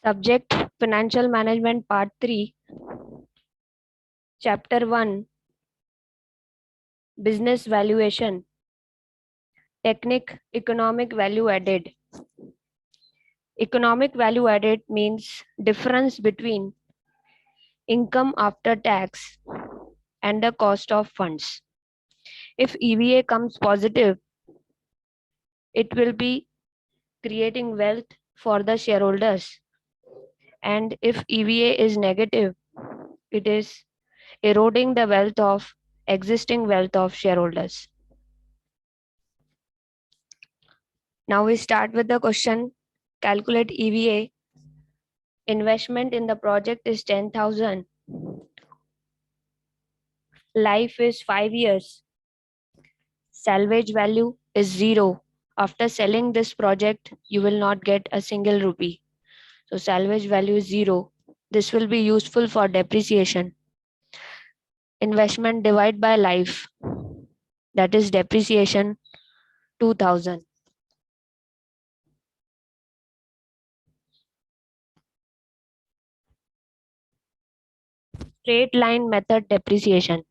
Subject Financial Management Part 3, Chapter 1, Business Valuation. Technique Economic Value Added. Economic value added means difference between income after tax and the cost of funds. If EVA comes positive, it will be creating wealth for the shareholders. And if EVA is negative, it is eroding the existing wealth of shareholders. Now we start with the question. Calculate EVA. Investment in the project is 10,000. Life is 5 years. Salvage value is 0. After selling this project, you will not get a single rupee. So salvage value is 0. This will be useful for depreciation. Investment divided by life, that is depreciation, 2000. Straight line method depreciation.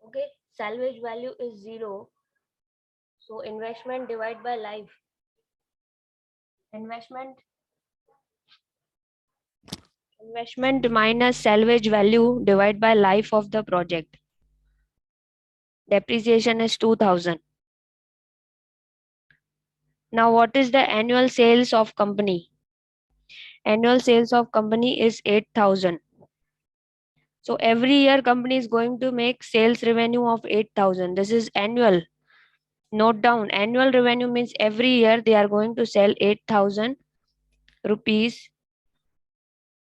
Okay, salvage value is 0. So investment divided by life. Investment minus salvage value divided by life of the project. Depreciation is 2000. Now what is the annual sales of company? Annual sales of company is 8,000. So every year company is going to make sales revenue of 8,000. This is annual. Note down, annual revenue means every year they are going to sell 8,000 rupees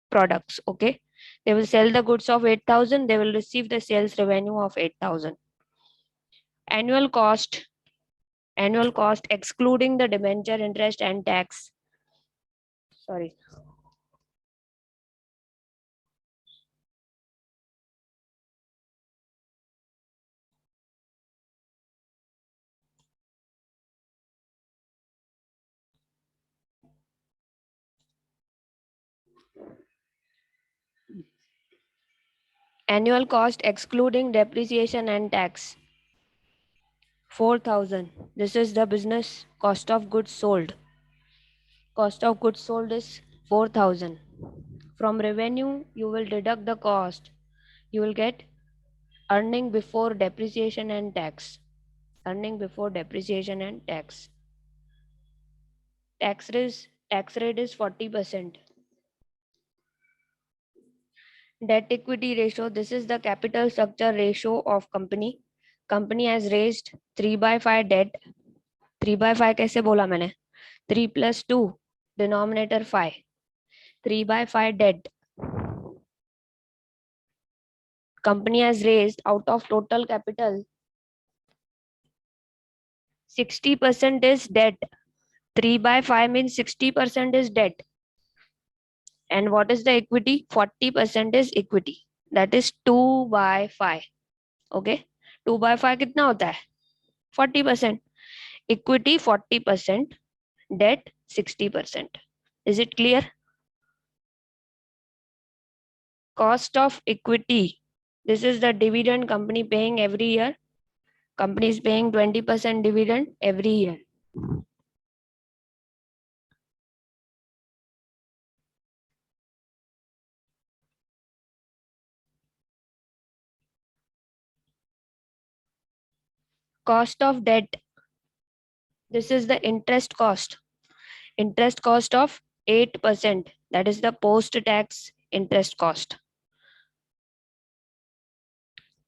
products. Okay, they will sell the goods of 8,000. They will receive the sales revenue of 8,000. Annual cost excluding the debenture interest and tax. Sorry. Annual cost excluding depreciation and tax, 4,000. This is the business cost of goods sold. Cost of goods sold is 4,000. From revenue, you will deduct the cost. You will get earning before depreciation and tax. Earning before depreciation and tax. Tax rate is 40%. Debt equity ratio, this is the capital structure ratio of company. Company has raised 3/5 debt. 3/5 कैसे बोला मैंने? 3 plus 2, denominator 5. 3/5 debt. Company has raised out of total capital, 60% is debt. 3/5 means 60% is debt. And what is the equity? 40% is equity. That is 2/5. Okay. 2/5 कितना होता है? 40%. Equity 40%, debt 60%. Is it clear? Cost of equity. This is the dividend company paying every year. Company is paying 20% dividend every year. Cost of debt. This is the interest cost. Interest cost of 8%. That is the post-tax interest cost.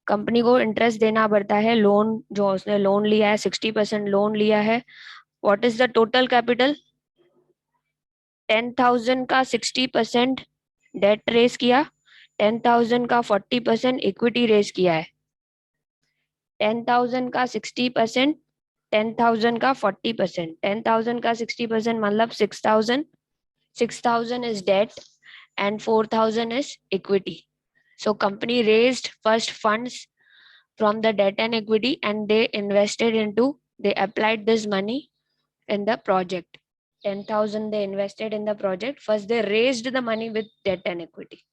Company को interest देना पड़ता है. Loan जो उसने loan लिया है, 60% loan लिया है. What is the total capital? 10,000 का 60% डेट रेस किया, 10,000 का 40% इक्विटी रेज किया है, 10,000 का 60%, 10,000 का 40%, 10,000 का 60% मतलब 6,000, 6,000 is debt and 4,000 is equity. So company raised first funds from the debt and equity and they applied this money in the project. 10,000 they invested in the project. First they raised the money with debt and equity.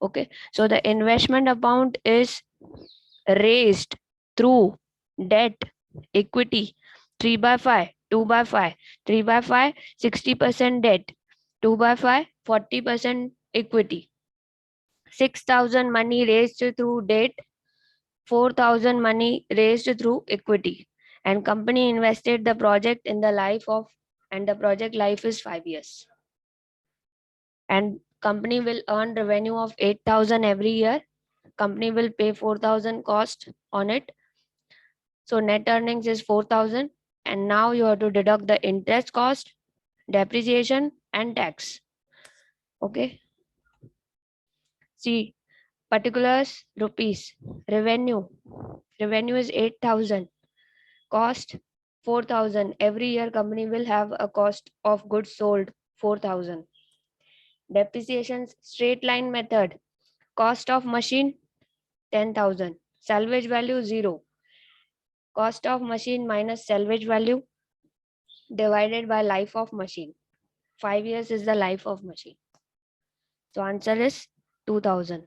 Okay, so the investment amount is raised through debt, equity, 3 by 5, 2 by 5, 3 by 5, 60% debt, 2 by 5, 40% equity. 6,000 money raised through debt, 4,000 money raised through equity, and company invested the project in the life of, and the project life is 5 years. And company will earn revenue of 8,000 every year. Company will pay 4,000 cost on it. So net earnings is 4,000. And now you have to deduct the interest cost, depreciation and tax. Okay. See, particulars rupees. Revenue. Revenue is 8,000. Cost 4,000. Every year company will have a cost of goods sold 4,000. Depreciation straight line method. Cost of machine 10,000. Salvage value 0. Cost of machine minus salvage value divided by life of machine. 5 years is the life of machine. So answer is 2,000.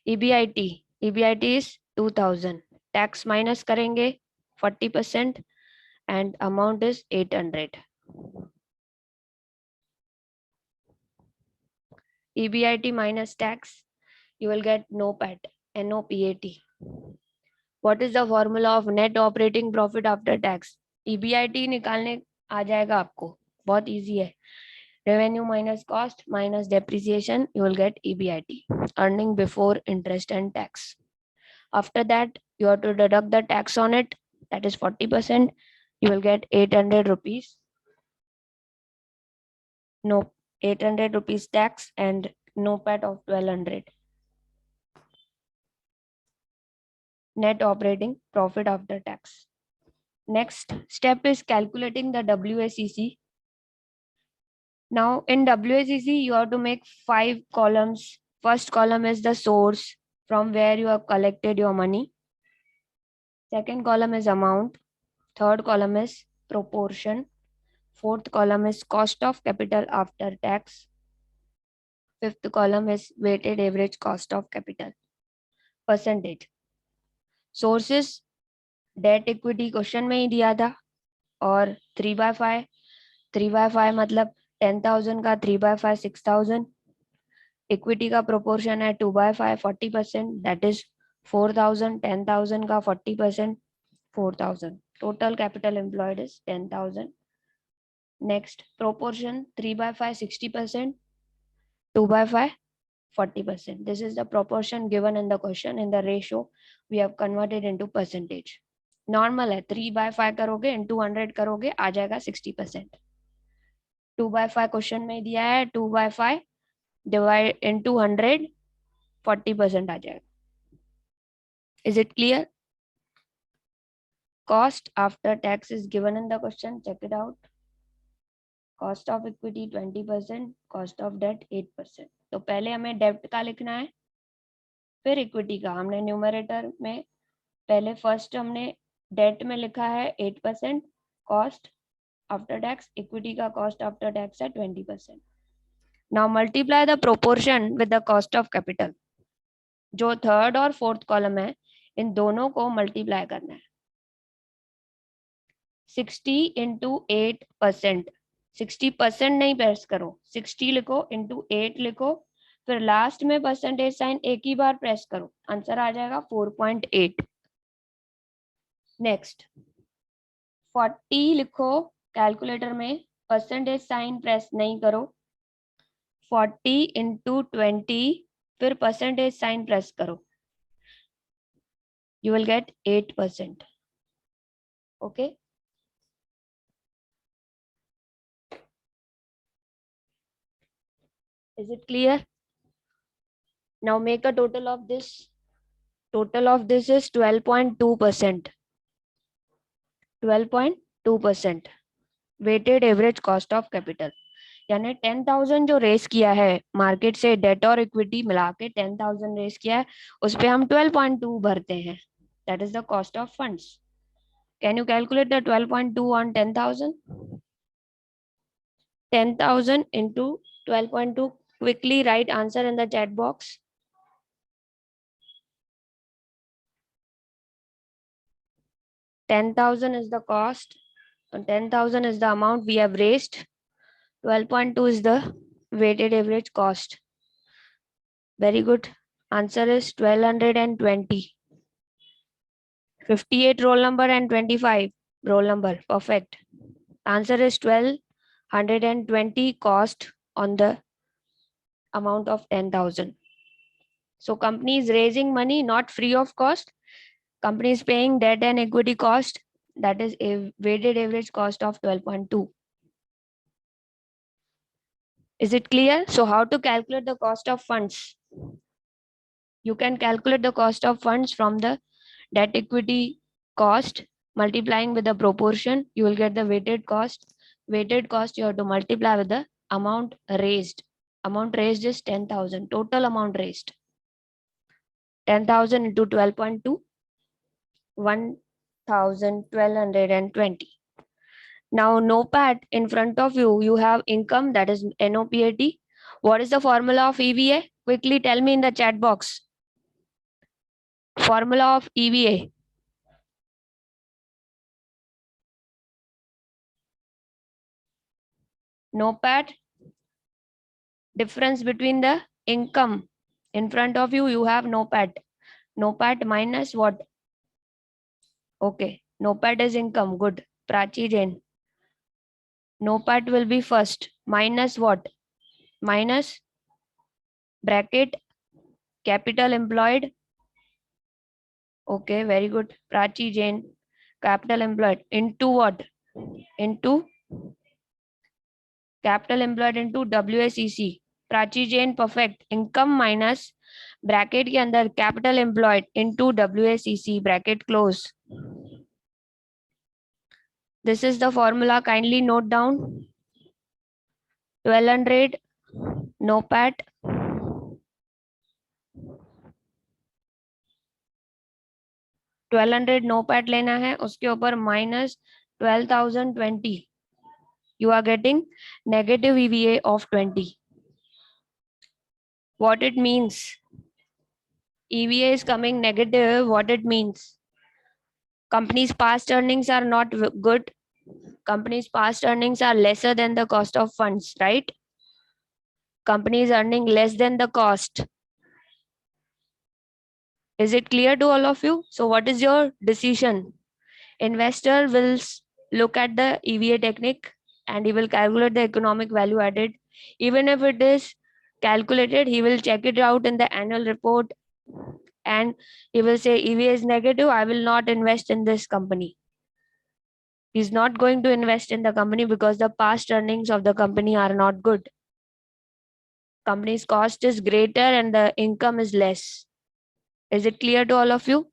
EBIT. EBIT is 2,000. Tax minus करेंगे 40% and amount is 800. EBIT minus tax, you will get NOPAT, NOPAT. What is the formula of net operating profit after tax? EBIT निकालने आ जाएगा आपको, बहुत easy है. Revenue minus cost minus depreciation, you will get EBIT, earning before interest and tax. After that, you have to deduct the tax on it, that is 40%. You will get 800 rupees. No, 800 rupees tax and NOPAT of 1,200. Net operating profit after tax. Next step is calculating the WACC. Now in WACC, you have to make 5 columns. First column is the source from where you have collected your money. Second column is amount. Third column is proportion. Fourth column is cost of capital after tax. Fifth column is weighted average cost of capital. Percentage. Sources debt equity question में ही दिया था और 3/5 3/5 मतलब 10,000 का 3/5 6,000. Equity का proportion है 2/5 40%, that is 4,000. 10,000 का 40% 4,000. Total capital employed is 10,000. Next proportion 3/5 60%, 2/5 40%. This is the proportion given in the question. In the ratio we have converted into percentage. Normal है 3/5 करोगे इंटू 100 करोगे आ जाएगा 60%. 2/5 क्वेश्चन में दिया है 2/5 डिवाइड इंटू 100 40% आ जाएगा. Is it clear? Cost after tax is given in the question, check it out. Cost of equity 20%, cost of debt 8%. तो पहले हमें डेब्ट का लिखना है फिर इक्विटी का. हमने न्यूमरेटर में पहले फर्स्ट हमने डेट में लिखा है 8% कॉस्ट आफ्टर टैक्स, इक्विटी का कॉस्ट आफ्टर टैक्स है 20%. Now multiply the proportion with the cost of capital. जो थर्ड और फोर्थ कॉलम है इन दोनों को मल्टीप्लाई करना है. 60 इंटू 8%. 60% नहीं प्रेस करो, 60 लिखो इंटू 8 लिखो, फिर लास्ट में परसेंटेज साइन एक ही बार प्रेस करो, आंसर आ जाएगा 4.8. नेक्स्ट 40 लिखो कैलकुलेटर में, परसेंटेज साइन प्रेस नहीं करो. 40 इंटू 20 फिर परसेंटेज साइन प्रेस करो, you will get 8%. Okay. Is it clear? Now make a total of this. Total of this is 12.2%. 12.2% weighted average cost of capital. यानी 10,000 जो race किया है market से, date और इक्विटी मिला के 10,000 रेस किया है, उस पे हम 12.2 भरते हैं. That is the cost of funds. Can you calculate the 12.2 on 10,000? 10,000 into 12.2. Quickly write answer in the chat box. 10,000 is the cost. 10,000 is the amount we have raised. 12.2 is the weighted average cost. Very good. Answer is 1220. 58 roll number and 25 roll number. Perfect. Answer is 1220 cost on the amount of 10,000. So company is raising money not free of cost. Company is paying debt and equity cost. That is a weighted average cost of 12.2. Is it clear? So how to calculate the cost of funds? You can calculate the cost of funds from the debt equity cost multiplying with the proportion. You will get the weighted cost. Weighted cost you have to multiply with the amount raised. Amount raised is 10,000. Total amount raised. 10,000 into 12.2. 1,1220. Now NOPAT in front of you, you have income, that is NOPAT. What is the formula of EVA? Quickly tell me in the chat box. Formula of EVA. NOPAT, difference between the income. In front of you, you have NOPAT. NOPAT minus what? Okay, NOPAT is income. Good. Prachi Jain. NOPAT will be first. Minus what? Minus bracket capital employed. Okay, very good. Prachi Jain. Capital employed into what? Into capital employed into WACC. Prachi Jain, perfect. Income minus bracket के अंदर capital employed into WACC, bracket close. This is the formula. Kindly note down. 1200 NOPAT. 1200 NOPAT लेना है, उसके ऊपर minus 12,020. You are getting negative EVA of 20. What it means? EVA is coming negative. What it means? Company's past earnings are not good. Company's past earnings are lesser than the cost of funds, right? Company is earning less than the cost. Is it clear to all of you? So what is your decision? Investor will look at the EVA technique and he will calculate the economic value added. Even if it is calculated, he will check it out in the annual report and he will say EVA is negative, I will not invest in this company. He's not going to invest in the company because the past earnings of the company are not good. Company's cost is greater and the income is less. Is it clear to all of you?